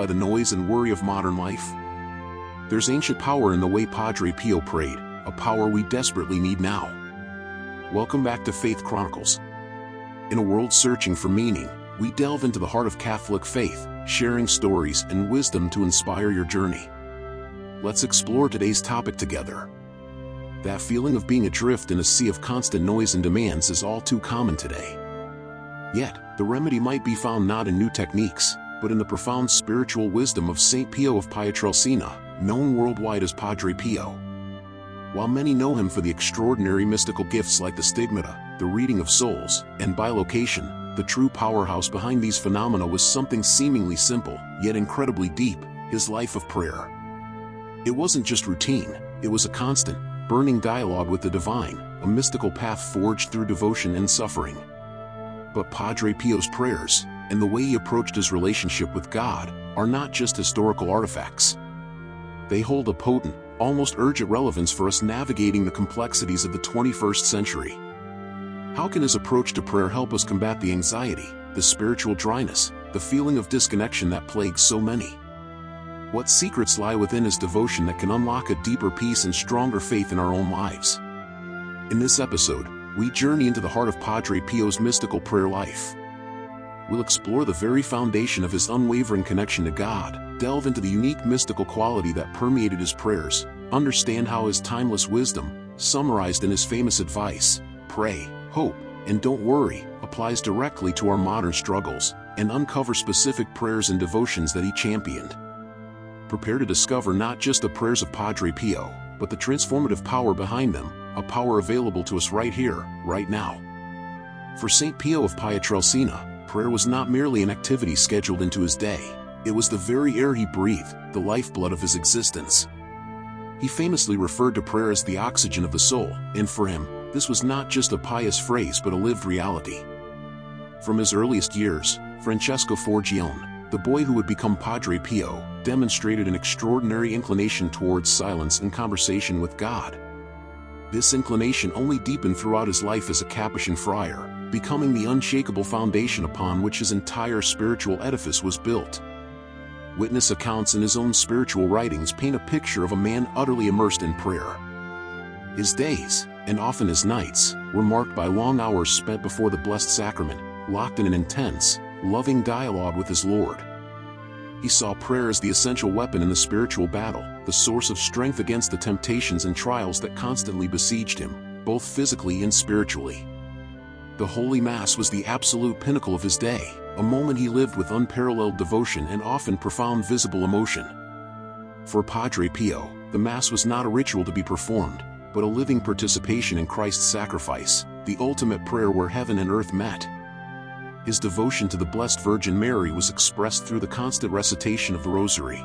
by the noise and worry of modern life? There's ancient power in the way Padre Pio prayed, a power we desperately need now. Welcome back to Faith Chronicles. In a world searching for meaning, we delve into the heart of Catholic faith, sharing stories and wisdom to inspire your journey. Let's explore today's topic together. That feeling of being adrift in a sea of constant noise and demands is all too common today. Yet, the remedy might be found not in new techniques, but in the profound spiritual wisdom of Saint Pio of Pietrelcina, known worldwide as Padre Pio. While many know him for the extraordinary mystical gifts like the Stigmata, the reading of souls, and bilocation, the true powerhouse behind these phenomena was something seemingly simple, yet incredibly deep: his life of prayer. It wasn't just routine, it was a constant, burning dialogue with the divine, a mystical path forged through devotion and suffering. But Padre Pio's prayers, and the way he approached his relationship with God, are not just historical artifacts. They hold a potent, almost urgent relevance for us navigating the complexities of the 21st century. How can his approach to prayer help us combat the anxiety, the spiritual dryness, the feeling of disconnection that plagues so many? What secrets lie within his devotion that can unlock a deeper peace and stronger faith in our own lives? In this episode, we journey into the heart of Padre Pio's mystical prayer life. We'll explore the very foundation of his unwavering connection to God, delve into the unique mystical quality that permeated his prayers, understand how his timeless wisdom, summarized in his famous advice, "Pray, hope, and don't worry," applies directly to our modern struggles, and uncover specific prayers and devotions that he championed. Prepare to discover not just the prayers of Padre Pio, but the transformative power behind them, a power available to us right here, right now. For Saint Pio of Pietrelcina, prayer was not merely an activity scheduled into his day. It was the very air he breathed, the lifeblood of his existence. He famously referred to prayer as the oxygen of the soul, and for him, this was not just a pious phrase but a lived reality. From his earliest years, Francesco Forgione, the boy who would become Padre Pio, demonstrated an extraordinary inclination towards silence and conversation with God. This inclination only deepened throughout his life as a Capuchin friar, becoming the unshakable foundation upon which his entire spiritual edifice was built. Witness accounts in his own spiritual writings paint a picture of a man utterly immersed in prayer. His days, and often his nights, were marked by long hours spent before the Blessed Sacrament, locked in an intense, loving dialogue with his Lord. He saw prayer as the essential weapon in the spiritual battle, the source of strength against the temptations and trials that constantly besieged him, both physically and spiritually. The Holy Mass was the absolute pinnacle of his day, a moment he lived with unparalleled devotion and often profound visible emotion. For Padre Pio, the Mass was not a ritual to be performed, but a living participation in Christ's sacrifice, the ultimate prayer where heaven and earth met. His devotion to the Blessed Virgin Mary was expressed through the constant recitation of the Rosary.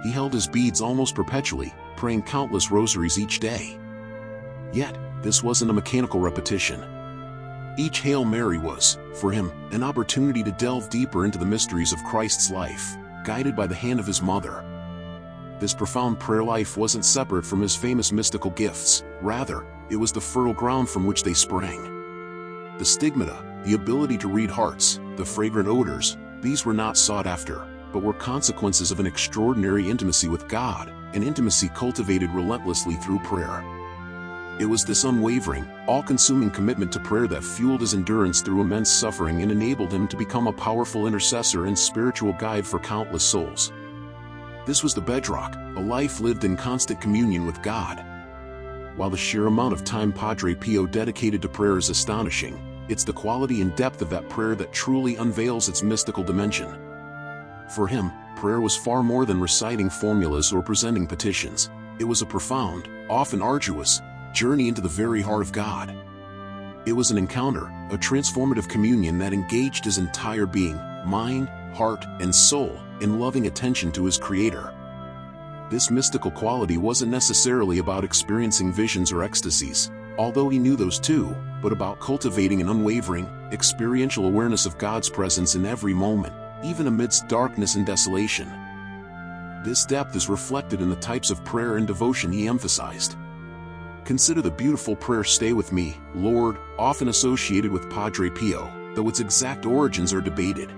He held his beads almost perpetually, praying countless rosaries each day. Yet, this wasn't a mechanical repetition. Each Hail Mary was, for him, an opportunity to delve deeper into the mysteries of Christ's life, guided by the hand of his mother. This profound prayer life wasn't separate from his famous mystical gifts, rather, it was the fertile ground from which they sprang. The Stigmata, the ability to read hearts, the fragrant odors, these were not sought after, but were consequences of an extraordinary intimacy with God, an intimacy cultivated relentlessly through prayer. It was this unwavering, all-consuming commitment to prayer that fueled his endurance through immense suffering and enabled him to become a powerful intercessor and spiritual guide for countless souls. This was the bedrock, a life lived in constant communion with God. While the sheer amount of time Padre Pio dedicated to prayer is astonishing, it's the quality and depth of that prayer that truly unveils its mystical dimension. For him, prayer was far more than reciting formulas or presenting petitions. It was a profound, often arduous, journey into the very heart of God. It was an encounter, a transformative communion that engaged his entire being, mind, heart, and soul, in loving attention to his Creator. This mystical quality wasn't necessarily about experiencing visions or ecstasies, although he knew those too, but about cultivating an unwavering, experiential awareness of God's presence in every moment, even amidst darkness and desolation. This depth is reflected in the types of prayer and devotion he emphasized. Consider the beautiful prayer "Stay with me, Lord," often associated with Padre Pio, though its exact origins are debated.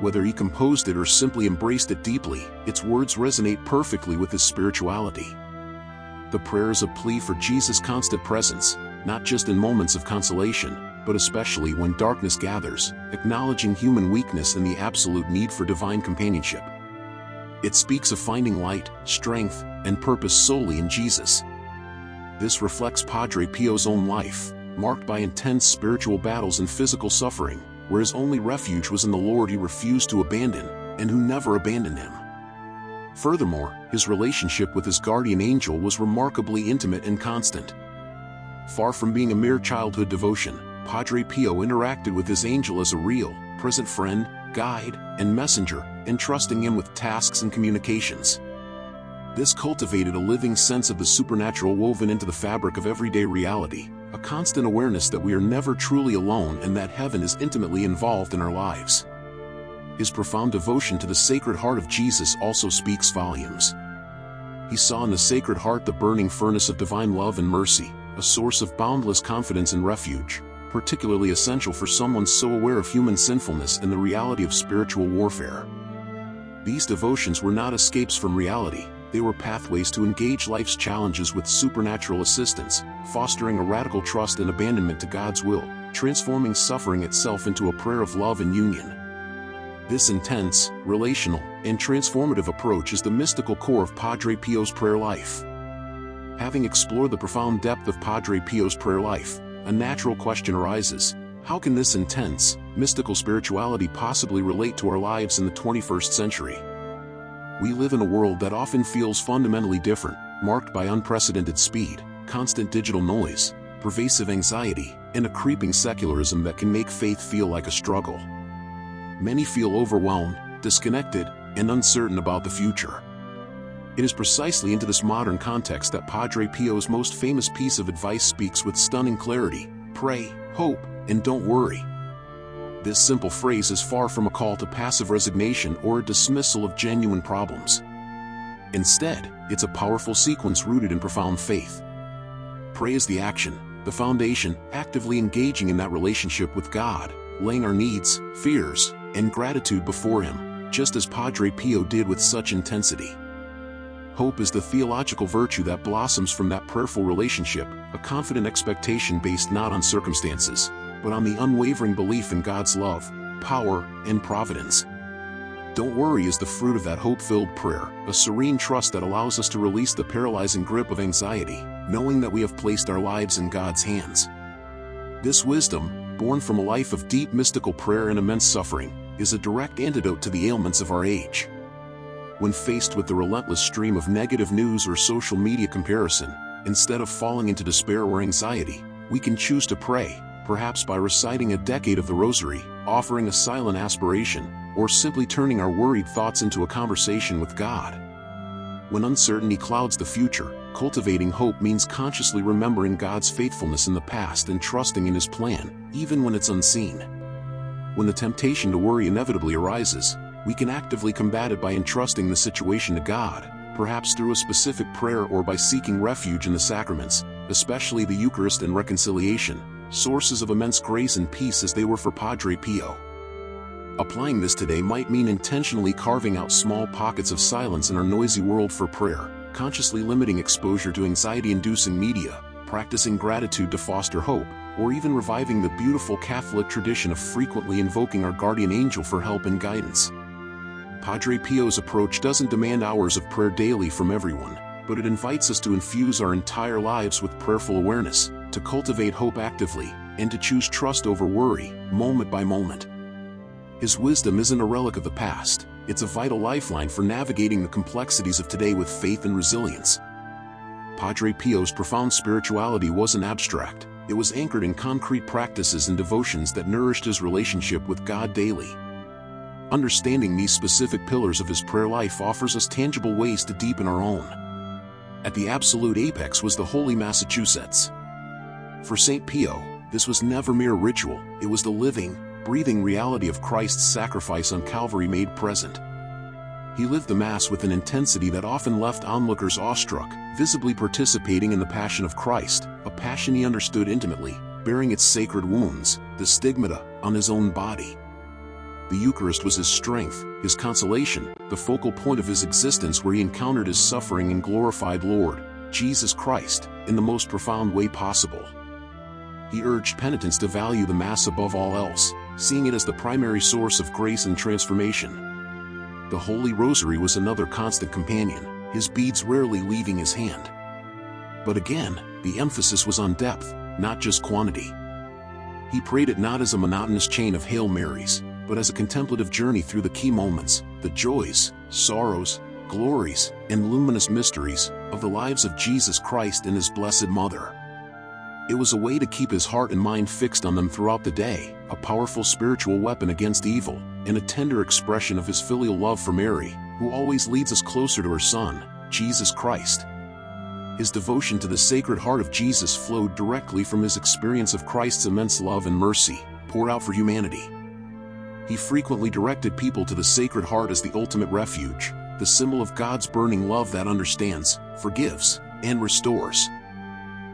Whether he composed it or simply embraced it deeply, its words resonate perfectly with his spirituality. The prayer is a plea for Jesus' constant presence, not just in moments of consolation, but especially when darkness gathers, acknowledging human weakness and the absolute need for divine companionship. It speaks of finding light, strength, and purpose solely in Jesus. This reflects Padre Pio's own life, marked by intense spiritual battles and physical suffering, where his only refuge was in the Lord he refused to abandon, and who never abandoned him. Furthermore, his relationship with his guardian angel was remarkably intimate and constant. Far from being a mere childhood devotion, Padre Pio interacted with his angel as a real, present friend, guide, and messenger, entrusting him with tasks and communications. This cultivated a living sense of the supernatural woven into the fabric of everyday reality, a constant awareness that we are never truly alone and that heaven is intimately involved in our lives. His profound devotion to the Sacred Heart of Jesus also speaks volumes. He saw in the Sacred Heart the burning furnace of divine love and mercy, a source of boundless confidence and refuge, particularly essential for someone so aware of human sinfulness and the reality of spiritual warfare. These devotions were not escapes from reality, they were pathways to engage life's challenges with supernatural assistance, fostering a radical trust and abandonment to God's will, transforming suffering itself into a prayer of love and union. This intense, relational, and transformative approach is the mystical core of Padre Pio's prayer life. Having explored the profound depth of Padre Pio's prayer life, a natural question arises: how can this intense, mystical spirituality possibly relate to our lives in the 21st century? We live in a world that often feels fundamentally different, marked by unprecedented speed, constant digital noise, pervasive anxiety, and a creeping secularism that can make faith feel like a struggle. Many feel overwhelmed, disconnected, and uncertain about the future. It is precisely into this modern context that Padre Pio's most famous piece of advice speaks with stunning clarity: pray, hope, and don't worry. This simple phrase is far from a call to passive resignation or a dismissal of genuine problems. Instead, it's a powerful sequence rooted in profound faith. Pray is the action, the foundation, actively engaging in that relationship with God, laying our needs, fears, and gratitude before Him, just as Padre Pio did with such intensity. Hope is the theological virtue that blossoms from that prayerful relationship, a confident expectation based not on circumstances, but on the unwavering belief in God's love, power, and providence. Don't worry is the fruit of that hope-filled prayer, a serene trust that allows us to release the paralyzing grip of anxiety, knowing that we have placed our lives in God's hands. This wisdom, born from a life of deep mystical prayer and immense suffering, is a direct antidote to the ailments of our age. When faced with the relentless stream of negative news or social media comparison, instead of falling into despair or anxiety, we can choose to pray, perhaps by reciting a decade of the Rosary, offering a silent aspiration, or simply turning our worried thoughts into a conversation with God. When uncertainty clouds the future, cultivating hope means consciously remembering God's faithfulness in the past and trusting in His plan, even when it's unseen. When the temptation to worry inevitably arises, we can actively combat it by entrusting the situation to God, perhaps through a specific prayer or by seeking refuge in the sacraments, especially the Eucharist and reconciliation, sources of immense grace and peace as they were for Padre Pio. Applying this today might mean intentionally carving out small pockets of silence in our noisy world for prayer, consciously limiting exposure to anxiety-inducing media, practicing gratitude to foster hope, or even reviving the beautiful Catholic tradition of frequently invoking our guardian angel for help and guidance. Padre Pio's approach doesn't demand hours of prayer daily from everyone, but it invites us to infuse our entire lives with prayerful awareness, to cultivate hope actively, and to choose trust over worry, moment by moment. His wisdom isn't a relic of the past, it's a vital lifeline for navigating the complexities of today with faith and resilience. Padre Pio's profound spirituality wasn't abstract, it was anchored in concrete practices and devotions that nourished his relationship with God daily. Understanding these specific pillars of his prayer life offers us tangible ways to deepen our own. At the absolute apex was the Holy Massachusetts. For Saint Pio, this was never mere ritual, it was the living, breathing reality of Christ's sacrifice on Calvary made present. He lived the Mass with an intensity that often left onlookers awestruck, visibly participating in the Passion of Christ, a passion he understood intimately, bearing its sacred wounds, the stigmata, on his own body. The Eucharist was his strength, his consolation, the focal point of his existence where he encountered his suffering and glorified Lord, Jesus Christ, in the most profound way possible. He urged penitents to value the Mass above all else, seeing it as the primary source of grace and transformation. The Holy Rosary was another constant companion, his beads rarely leaving his hand. But again, the emphasis was on depth, not just quantity. He prayed it not as a monotonous chain of Hail Marys, but as a contemplative journey through the key moments, the joys, sorrows, glories, and luminous mysteries of the lives of Jesus Christ and his Blessed Mother. It was a way to keep his heart and mind fixed on them throughout the day, a powerful spiritual weapon against evil, and a tender expression of his filial love for Mary, who always leads us closer to her Son, Jesus Christ. His devotion to the Sacred Heart of Jesus flowed directly from his experience of Christ's immense love and mercy, poured out for humanity. He frequently directed people to the Sacred Heart as the ultimate refuge, the symbol of God's burning love that understands, forgives, and restores.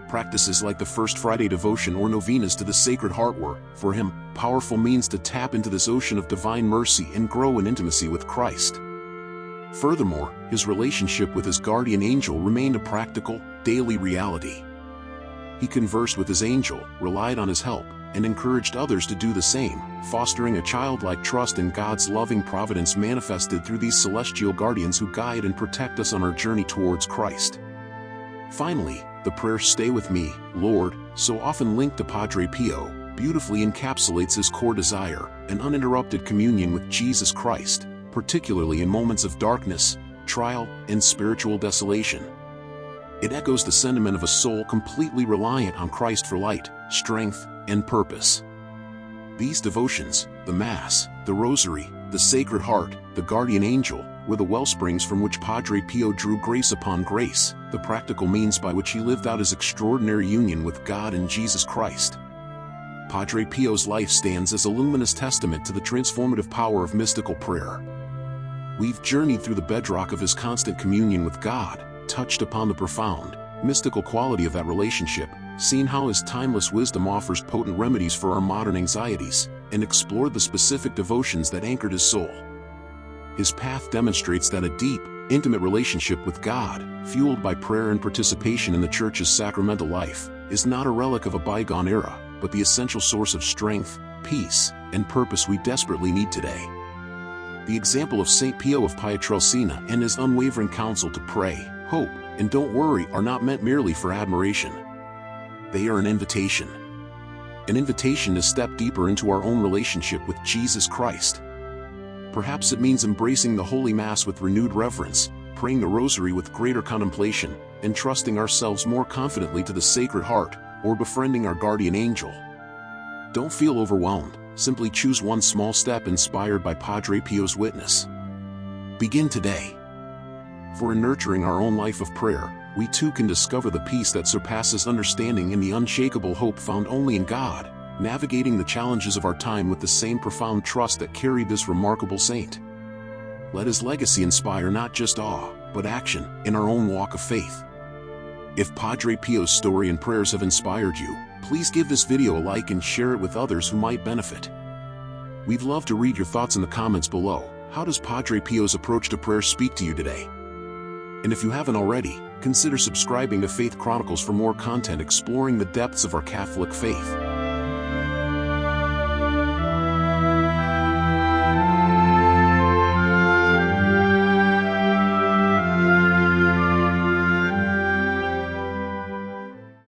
Practices like the First Friday devotion or novenas to the Sacred Heart were, for him, powerful means to tap into this ocean of divine mercy and grow in intimacy with Christ. Furthermore, his relationship with his guardian angel remained a practical, daily reality. He conversed with his angel, relied on his help, and encouraged others to do the same, fostering a childlike trust in God's loving providence manifested through these celestial guardians who guide and protect us on our journey towards Christ. Finally, the prayer "Stay with me, Lord," so often linked to Padre Pio, beautifully encapsulates his core desire, an uninterrupted communion with Jesus Christ, particularly in moments of darkness, trial, and spiritual desolation. It echoes the sentiment of a soul completely reliant on Christ for light, strength, and purpose. These devotions, the Mass, the Rosary, the Sacred Heart, the Guardian Angel, were the wellsprings from which Padre Pio drew grace upon grace, the practical means by which he lived out his extraordinary union with God and Jesus Christ. Padre Pio's life stands as a luminous testament to the transformative power of mystical prayer. We've journeyed through the bedrock of his constant communion with God, touched upon the profound, mystical quality of that relationship, seen how his timeless wisdom offers potent remedies for our modern anxieties, and explored the specific devotions that anchored his soul. His path demonstrates that a deep, intimate relationship with God, fueled by prayer and participation in the Church's sacramental life, is not a relic of a bygone era, but the essential source of strength, peace, and purpose we desperately need today. The example of Saint Pio of Pietrelcina and his unwavering counsel to pray, hope, and don't worry are not meant merely for admiration. They are an invitation. An invitation to step deeper into our own relationship with Jesus Christ. Perhaps it means embracing the Holy Mass with renewed reverence, praying the Rosary with greater contemplation, and trusting ourselves more confidently to the Sacred Heart, or befriending our guardian angel. Don't feel overwhelmed, simply choose one small step inspired by Padre Pio's witness. Begin today. For in nurturing our own life of prayer, we too can discover the peace that surpasses understanding and the unshakable hope found only in God, navigating the challenges of our time with the same profound trust that carried this remarkable saint. Let his legacy inspire not just awe, but action, in our own walk of faith. If Padre Pio's story and prayers have inspired you, please give this video a like and share it with others who might benefit. We'd love to read your thoughts in the comments below. How does Padre Pio's approach to prayer speak to you today? And if you haven't already, consider subscribing to Faith Chronicles for more content exploring the depths of our Catholic faith.